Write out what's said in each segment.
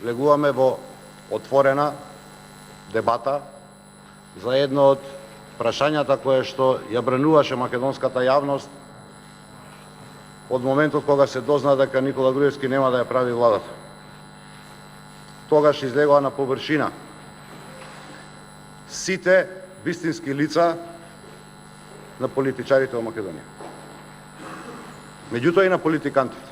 влегуваме во отворена дебата за едно од прашањата кое што ја брануваше македонската јавност од моментот кога се дозна дека Никола Груевски нема да ја прави владата. Тогаш излегоа на површина сите вистински лица на политичарите во Македонија. Меѓутоа и на политикантите.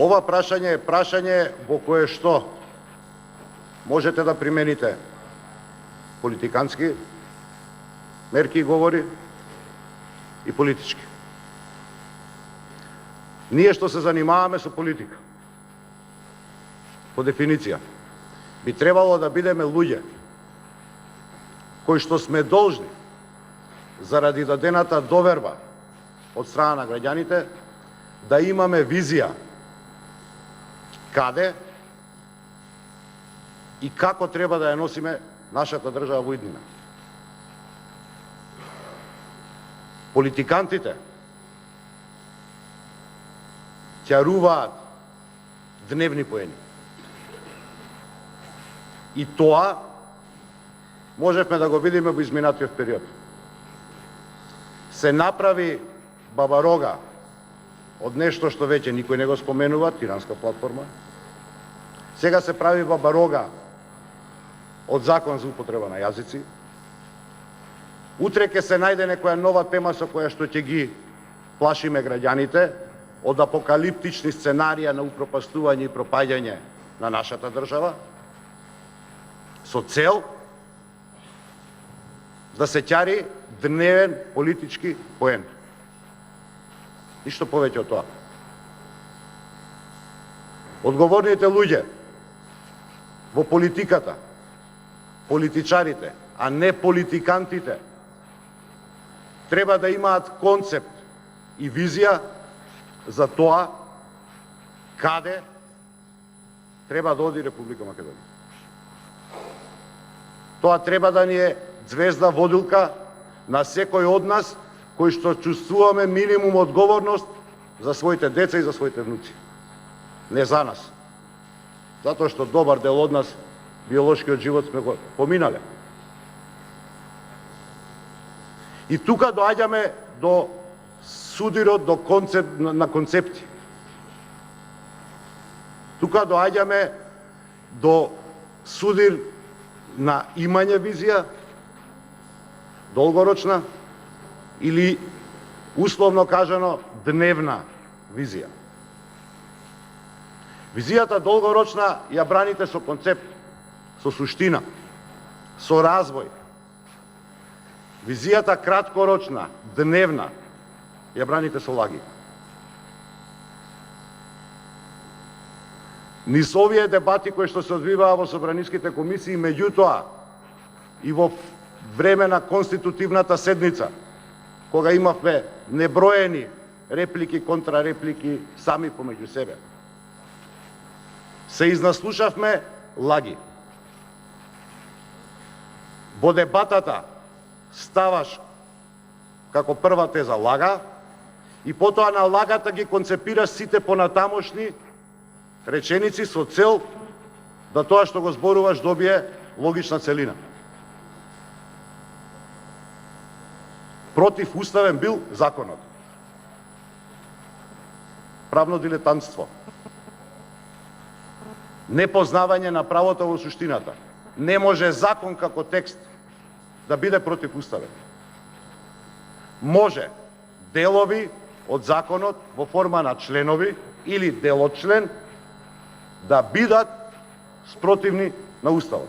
Ова прашање е прашање во кое што можете да примените политикански мерки и говори и политички. Ние што се занимаваме со политика, по дефиниција, би требало да бидеме луѓе кои што сме должни заради дадената доверба од страна на граѓаните да имаме визија каде и како треба да ја носиме нашата држава во иднина. Политикантите ќаруваат дневни поени. И тоа можевме да го видиме во изминатиот период. Се направи бабарога од нешто што веќе никој не го споменува, тиранска платформа. Сега се прави бабарога од закон за употреба на јазици. Утре ќе се најде некоја нова тема со која што ќе ги плашиме граѓаните од апокалиптични сценарија на упропастување и пропаѓање на нашата држава, со цел да се ќари дневен политички поен. Ништо повеќе од тоа. Одговорните луѓе во политиката, политичарите, а не политикантите, треба да имаат концепт и визија за тоа каде треба да оди Република Македонија. Тоа треба да ни е звезда водилка на секој од нас кои што чувствуваме минимум одговорност за своите деца и за своите внуци. Не за нас. Затоа што добар дел од нас биолошкиот живот сме го поминале. И тука доаѓаме до судирот на концепти. Тука доаѓаме до судир на имање визија, долгорочна или условно кажано дневна визија. Визијата долгорочна ја браните со концепт, со суштина, со развој. Визијата краткорочна, дневна, ја браните со лаги. Низ овие дебати кои што се одвиваа во собраниските комисии, меѓутоа и во време на конститутивната седница, кога имавме неброени реплики, контрареплики сами помеѓу себе, се изнаслушавме лаги. Во дебатата ставаш како прва теза лага и потоа на лагата ги концепираш сите понатамошни реченици со цел да тоа што го зборуваш добие логична целина. Противуставен бил законот. Правно дилетантство. Непознавање на правото во суштината. Не може закон како текст да биде противуставен. Може делови од законот во форма на членови или дел од член да бидат спротивни на Уставот.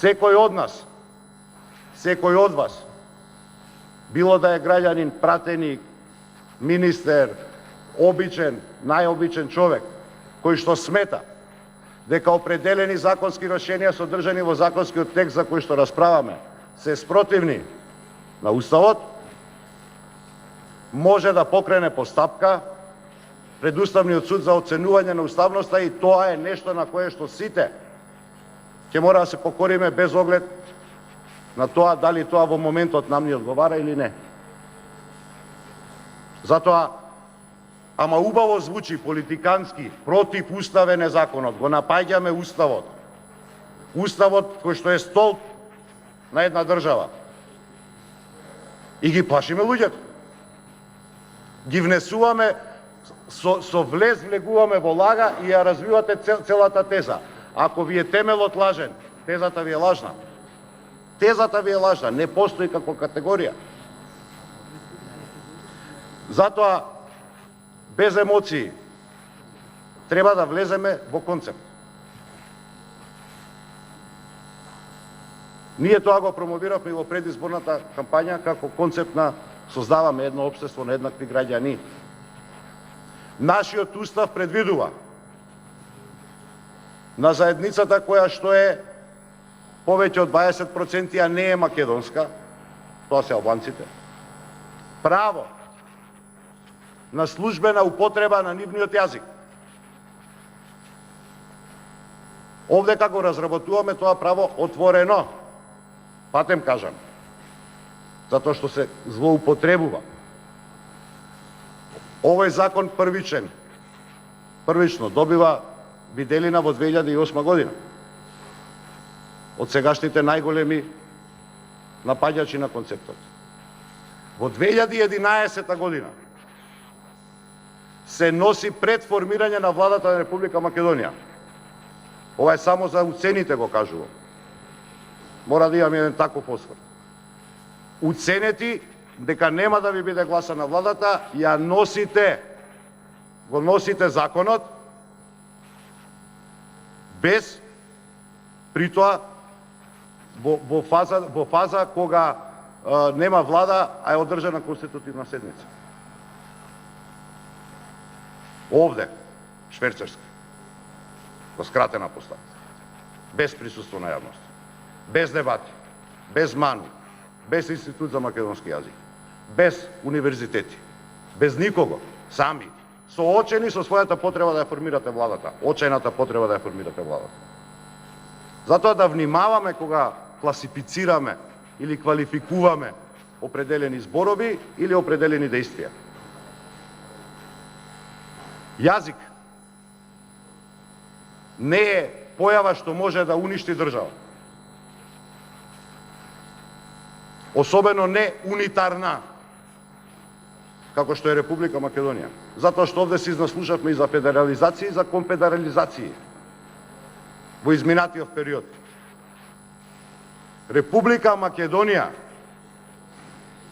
Секој од нас, секој од вас, било да е граѓанин, пратеник, министер, обичен, најобичен човек, кој што смета дека определени законски решенија содржани во законскиот текст за кој што расправаме се спротивни на Уставот, може да покрене постапка пред Уставниот суд за оценување на уставноста и тоа е нешто на кое што сите ќе мора да се покориме без оглед на тоа дали тоа во моментот нам ни одговара или не. Затоа ама убаво звучи политикански, противуставен е законот, го напаѓаме уставот. Уставот кој што е столб на една држава. И ги плашиме луѓето. Ги внесуваме, со влез влегуваме во лага и ја развивате целата теза. Ако ви е темелот лажен, тезата ви е лажна. Тезата ви е лажна, не постои како категорија. Затоа, без емоции, треба да влеземе во концепт. Ние тоа го промовиравме и во предизборната кампања како концепт на создаваме едно општество на еднакви граѓани. Нашиот устав предвидува на заедницата која што е повеќе од 20%, а не е македонска, тоа се албанците, право на службена употреба на нивниот јазик. Овде како разработуваме тоа право отворено, патем кажам, затоа што се злоупотребува. Овој закон првично добива виделина во 2008 година од сегашните најголеми напаѓачи на концептот. Во 2011 година се носи пред формирање на владата на Република Македонија. Ова е само за уцените го кажувам. Мора да имаме еден таков осврт. Уценети дека нема да ви биде гласа на владата, ја носите, го носите законот, без при тоа во фаза кога нема влада, а е одржана конститутивна седница. Овде, шверцерски, во скратена поставка, без присуство на јавност, без дебати, без МАНУ, без Институт за македонски јазик, без универзитети, без никого, сами, соочени со својата потреба да ја формирате владата, очајната потреба да ја формирате владата. Затоа да внимаваме кога класифицираме или квалификуваме определени зборови или определени действија. Јазик не е појава што може да уништи држава. Особено не унитарна, како што е Република Македонија. Затоа што овде се изнаслушавме и за федерализација и за конфедерализација во изминатиот период. Република Македонија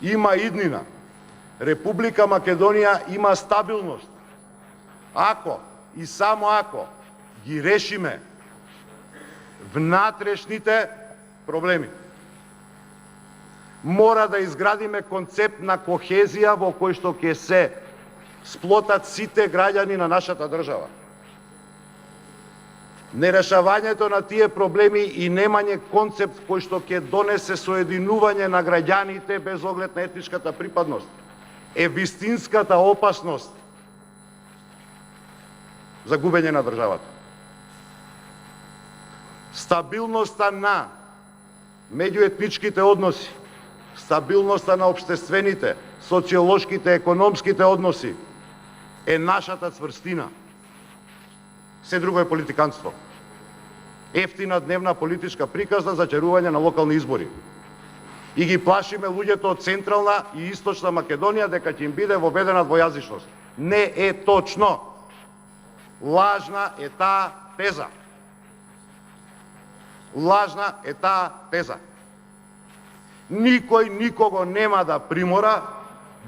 има иднина. Република Македонија има стабилност. Ако и само ако ги решиме внатрешните проблеми, мора да изградиме концепт на кохезија во кој што ќе се сплотат сите граѓани на нашата држава. Нерешавањето на тие проблеми и немање концепт кој што ќе донесе соединување на граѓаните без оглед на етничката припадност е вистинската опасност за губење на државата. Стабилноста на меѓуетничките односи, стабилноста на општествените, социолошките, економските односи е нашата цврстина. Се друго е политиканство. Ефтина дневна политичка приказна за чарување на локални избори. И ги плашиме луѓето од Централна и Источна Македонија дека ќе им биде воведена двојазичност. Не е точно. Лажна е таа теза. Лажна е таа теза. Никој никого нема да примора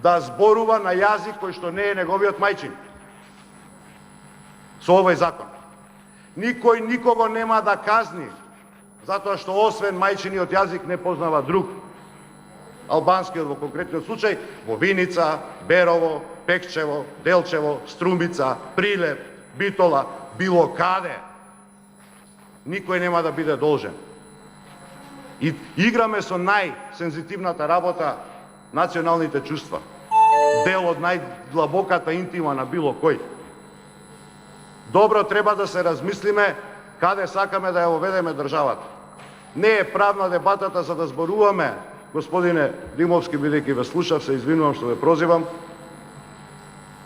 да зборува на јазик кој што не е неговиот мајчин. Со овој закон. Никој никого нема да казни затоа што освен мајчиниот јазик не познава друг. Албанскиот во конкретниот случај во Виница, Берово, Пекчево, Делчево, Струмица, Прилеп, Битола, било каде. Никој нема да биде должен. И играме со најсензитивната работа националните чувства. Дел од најдлабоката интима на било кој. Добро треба да се размислиме каде сакаме да ја воведеме државата. Не е правна дебатата за да зборуваме, господине Димовски, бидејќи ве слушав, се извинувам што ве прозивам,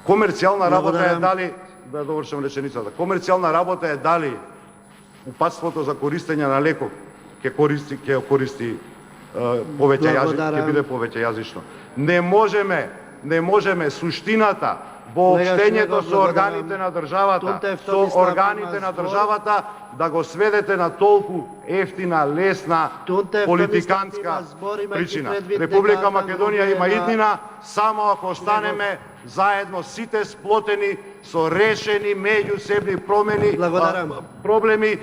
Комерцијална работа е Благодарам. дали, да довршам реченицата, комерцијална работа е дали упатството за користење на леков ќе користи повеќе јазик, ќе Благодарам. биде повеќе јазично. Не можеме суштината во Колега обштењето Шнедов, со органите на државата, Тунтев, со Томислав, органите има на збор. државата да го сведете на толку ефтина, лесна, Тунтев, политиканска Томислав, има збор, имајќи причина. предвид дека Република Атан Македонија Грубиев има на- иднина само ако останеме заедно сите сплотени со решени меѓусебни Благодарам. проблеми.